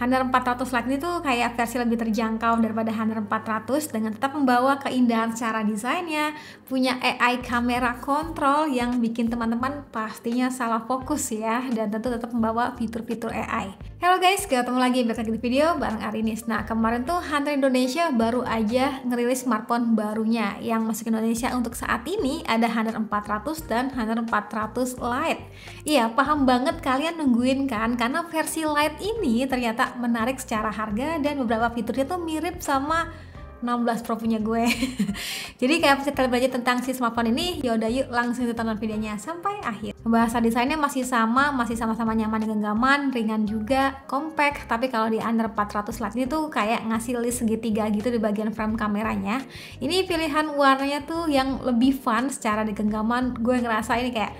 Honor 400 Lite ini tuh kayak versi lebih terjangkau daripada Honor 400 dengan tetap membawa keindahan secara desainnya, punya AI kamera kontrol yang bikin teman-teman pastinya salah fokus ya, dan tentu tetap membawa fitur-fitur AI. Halo guys, ketemu lagi balik lagi di video bareng Arinis. Nah, kemarin tuh Honor Indonesia baru aja ngerilis smartphone barunya yang masuk ke Indonesia untuk saat ini ada Honor 400 dan Honor 400 Lite. Iya, paham banget kalian nungguin kan, karena versi Lite ini ternyata menarik secara harga dan beberapa fiturnya tuh mirip sama 16 Pro punya gue. Jadi kayak bisa kalian belajar tentang si smartphone ini, yaudah yuk langsung tonton videonya sampai akhir. Pembahasan desainnya masih sama-sama nyaman di genggaman, ringan juga, compact. Tapi kalau di Honor 400 Lite ini tuh kayak ngasih list segitiga gitu di bagian frame kameranya. Ini pilihan warnanya tuh yang lebih fun secara di genggaman. Gue ngerasa ini kayak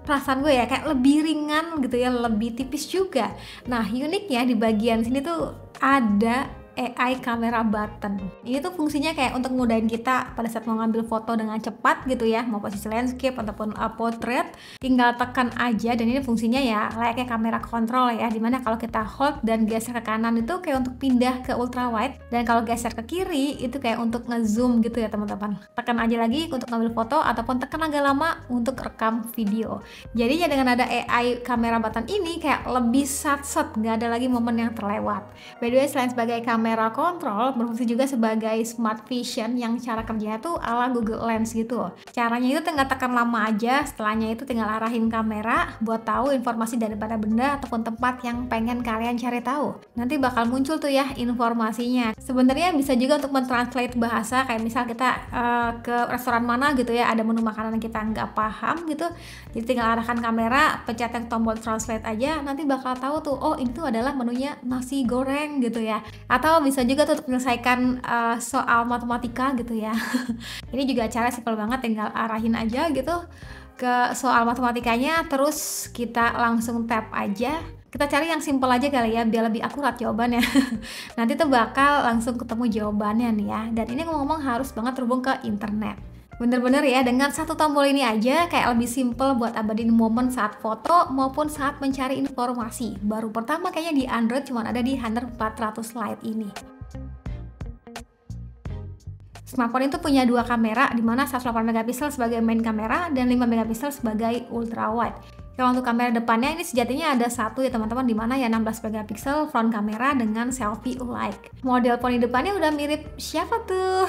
perasaan gue ya kayak lebih ringan gitu ya, lebih tipis juga. Nah, uniknya di bagian sini tuh ada AI kamera button. Ini tuh fungsinya kayak untuk mudahin kita pada saat mau ngambil foto dengan cepat gitu ya, mau posisi landscape ataupun portrait, tinggal tekan aja. Dan ini fungsinya ya layaknya kamera kontrol ya, dimana kalau kita hold dan geser ke kanan itu kayak untuk pindah ke ultra wide, dan kalau geser ke kiri itu kayak untuk ngezoom gitu ya teman-teman. Tekan aja lagi untuk ngambil foto ataupun tekan agak lama untuk rekam video. Jadinya dengan ada AI kamera button ini kayak lebih sat-set, nggak ada lagi momen yang terlewat. By the way, selain sebagai kamera kontrol, berfungsi juga sebagai smart vision yang cara kerjanya tuh ala Google Lens gitu. Caranya itu tinggal tekan lama aja, setelahnya itu tinggal arahin kamera buat tahu informasi daripada benda ataupun tempat yang pengen kalian cari tahu. Nanti bakal muncul tuh ya informasinya. Sebenarnya bisa juga untuk mentranslate bahasa, kayak misal kita ke restoran mana gitu ya, ada menu makanan yang kita nggak paham gitu, jadi tinggal arahkan kamera, pencet yang tombol translate aja, nanti bakal tahu tuh, oh ini tuh adalah menunya nasi goreng gitu ya. Atau bisa juga tuh untuk menyelesaikan soal matematika gitu ya. Ini juga cara simpel banget, tinggal arahin aja gitu ke soal matematikanya, terus kita langsung tap aja. Kita cari yang simpel aja kali ya, biar lebih akurat jawabannya. Nanti tuh bakal langsung ketemu jawabannya nih ya. Dan ini ngomong-ngomong harus banget terhubung ke internet. Bener-bener ya, dengan satu tombol ini aja kayak lebih simple buat abadiin momen saat foto maupun saat mencari informasi. Baru pertama kayaknya di Android cuma ada di Honor 400 Lite ini. Smartphone itu punya dua kamera, di mana 108 megapiksel sebagai main kamera dan 5 megapiksel sebagai ultra wide. Kalau untuk kamera depannya ini sejatinya ada satu ya teman-teman, di mana ya 16 megapiksel front kamera dengan selfie like. Model phone di depannya udah mirip siapa tuh?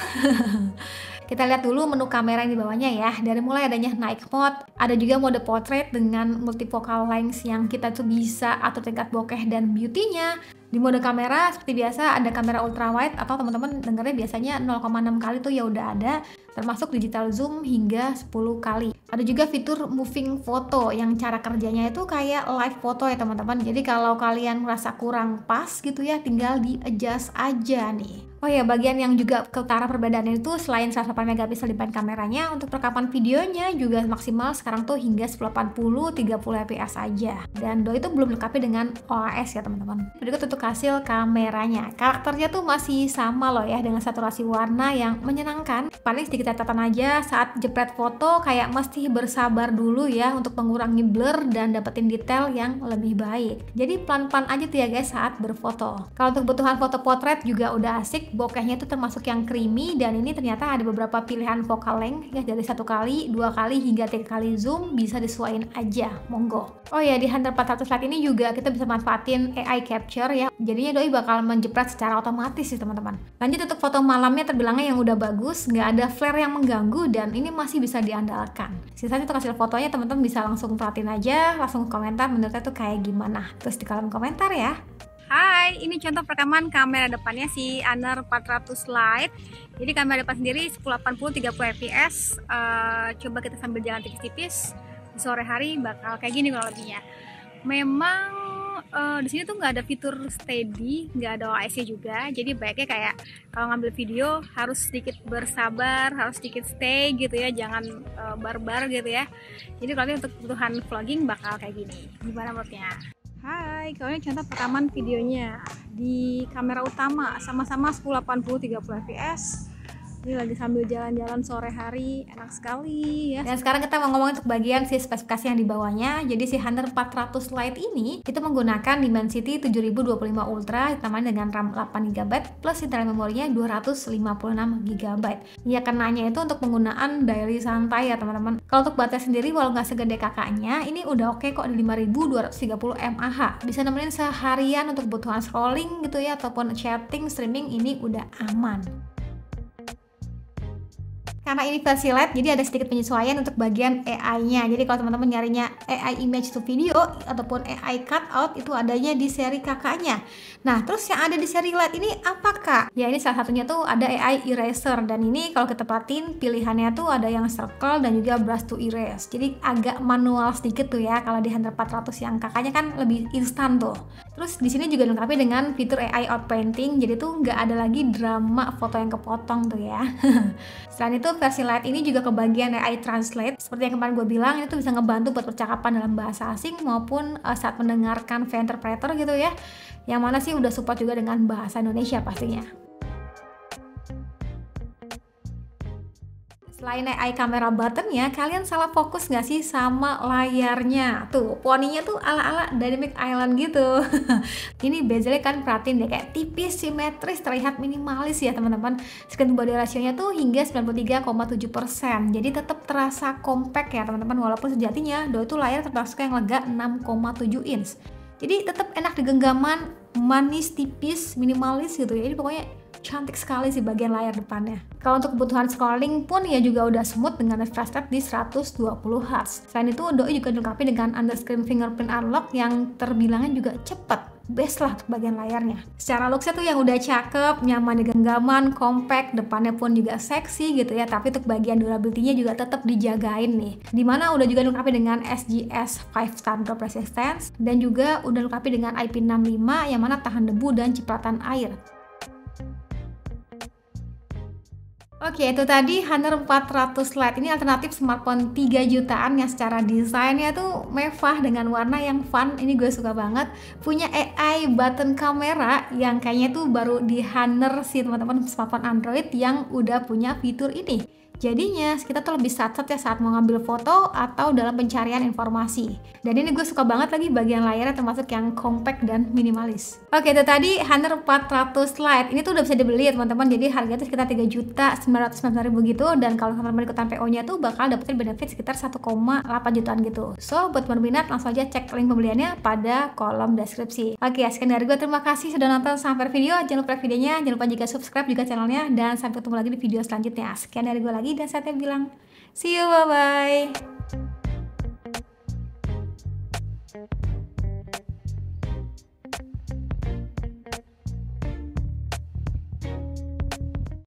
Kita lihat dulu menu kamera yang di bawahnya ya. Dari mulai adanya night mode, ada juga mode portrait dengan multifocal lens yang kita tuh bisa atur tingkat bokeh dan beauty-nya. Di mode kamera seperti biasa ada kamera ultra wide, atau teman-teman dengarnya biasanya 0,6 kali tuh ya udah ada, termasuk digital zoom hingga 10 kali. Ada juga fitur moving photo yang cara kerjanya itu kayak live foto ya teman-teman. Jadi kalau kalian merasa kurang pas gitu ya, tinggal di adjust aja nih. Oh ya, bagian yang juga ketara perbedaannya itu selain 108 megapiksel di depan kameranya, untuk rekaman videonya juga maksimal sekarang tuh hingga 1080 30 fps aja. Dan doi itu belum dilengkapi dengan OAS ya teman-teman. Berikut untuk hasil kameranya. Karakternya tuh masih sama loh ya, dengan saturasi warna yang menyenangkan. Paling sedikit catatan aja, saat jepret foto kayak mesti bersabar dulu ya untuk mengurangi blur dan dapetin detail yang lebih baik. Jadi pelan-pelan aja tuh ya guys saat berfoto. Kalau untuk kebutuhan foto potret juga udah asik. Bokehnya itu termasuk yang creamy, dan ini ternyata ada beberapa pilihan focal length ya, dari 1 kali, 2 kali hingga 3 kali zoom, bisa disesuaikan aja, monggo. Oh ya, di Honor 400 Lite ini juga kita bisa manfaatin AI capture ya, jadinya doi bakal menjepret secara otomatis sih teman-teman. Lanjut untuk foto malamnya, terbilangnya yang udah bagus, nggak ada flare yang mengganggu, dan ini masih bisa diandalkan. Sisanya untuk hasil fotonya teman-teman bisa langsung perhatiin aja, langsung komentar menurutnya tuh kayak gimana, terus di kolom komentar ya. Hai, ini contoh perekaman kamera depannya si Honor 400 Lite. Jadi kamera depan sendiri 1080 30 fps. Coba kita sambil jalan tipis-tipis di sore hari bakal kayak gini kalau lebihnya. Memang di sini tuh nggak ada fitur steady, nggak ada OIS-nya juga. Jadi baiknya kayak kalau ngambil video harus sedikit bersabar, harus sedikit stay gitu ya, jangan barbar gitu ya. Jadi kalau untuk kebutuhan vlogging bakal kayak gini. Gimana menurutnya? Hai, kalau ini contoh perekaman videonya di kamera utama sama-sama 1080 30 fps. Ini lagi sambil jalan-jalan sore hari, enak sekali ya. Dan sekarang kita mau ngomong untuk bagian si spesifikasi yang di bawahnya. Jadi si Honor 400 Lite ini itu menggunakan Dimensity 7025 Ultra ditambahin dengan RAM 8GB plus internal memorinya 256GB. Ya kenanya itu untuk penggunaan daily santai ya teman-teman. Kalau untuk baterai sendiri walau nggak segede kakaknya, ini udah oke kok di 5230 mAh. Bisa nemenin seharian untuk kebutuhan scrolling gitu ya ataupun chatting, streaming, ini udah aman. Karena ini versi Lite, jadi ada sedikit penyesuaian untuk bagian AI-nya. Jadi kalau teman-teman nyarinya AI image to video ataupun AI cutout, itu adanya di seri kakaknya. Nah, terus yang ada di seri Lite ini apa kak? Ya ini salah satunya tuh ada AI eraser, dan ini kalau kita perhatiin pilihannya tuh ada yang circle dan juga brush to erase. Jadi agak manual sedikit tuh ya, kalau di Honor 400 yang kakaknya kan lebih instan tuh. Terus di sini juga dilengkapi dengan fitur AI outpainting, jadi tuh nggak ada lagi drama foto yang kepotong tuh ya. Selain itu versi Lite ini juga kebagian AI Translate. Seperti yang kemarin gue bilang, ini tuh bisa ngebantu buat percakapan dalam bahasa asing maupun saat mendengarkan via interpreter gitu ya. Yang mana sih udah support juga dengan bahasa Indonesia pastinya. Selain AI kamera buttonnya, kalian salah fokus nggak sih sama layarnya? Tuh, poninya tuh ala-ala Dynamic Island gitu. Ini bezelnya kan perhatiin deh, kayak tipis, simetris, terlihat minimalis ya teman-teman. Screen body ratio-nya tuh hingga 93,7%. Jadi tetap terasa compact ya teman-teman, walaupun sejatinya doi itu layar termasuk yang lega 6,7 inch. Jadi tetap enak di genggaman, manis, tipis, minimalis gitu ya. Ini pokoknya cantik sekali sih bagian layar depannya. Kalau untuk kebutuhan scrolling pun ya juga udah smooth dengan refresh rate di 120Hz. Selain itu doi juga dilengkapi dengan under-screen fingerprint unlock yang terbilangnya juga cepet. Best lah untuk bagian layarnya. Secara looksnya tuh yang udah cakep, nyaman di genggaman, compact, depannya pun juga seksi gitu ya. Tapi untuk bagian durability-nya juga tetap dijagain nih. Dimana udah juga dilengkapi dengan SGS 5 Star Drop Resistance dan juga udah dilengkapi dengan IP65 yang mana tahan debu dan cipratan air. Oke, itu tadi Honor 400 Lite. Ini alternatif smartphone 3 jutaan yang secara desainnya tuh mewah dengan warna yang fun. Ini gue suka banget. Punya AI button kamera yang kayaknya tuh baru di Honor sih teman-teman, smartphone Android yang udah punya fitur ini. Jadinya kita tuh lebih satset ya saat mau ngambil foto atau dalam pencarian informasi. Dan ini gue suka banget lagi bagian layarnya termasuk yang compact dan minimalis. Oke, itu tadi Honor 400 Lite. Ini tuh udah bisa dibeli ya teman-teman. Jadi harganya tuh sekitar 3.999.000 gitu. Dan kalau teman-teman ikutan PO-nya tuh bakal dapetin benefit sekitar 1,8 jutaan gitu. So, buat berminat langsung aja cek link pembeliannya pada kolom deskripsi. Oke, sekian dari gue. Terima kasih sudah nonton sampai video. Jangan lupa like videonya, jangan lupa juga subscribe juga channelnya. Dan sampai ketemu lagi di video selanjutnya. Sekian dari gue lagi. Dan saya bilang see you, bye bye.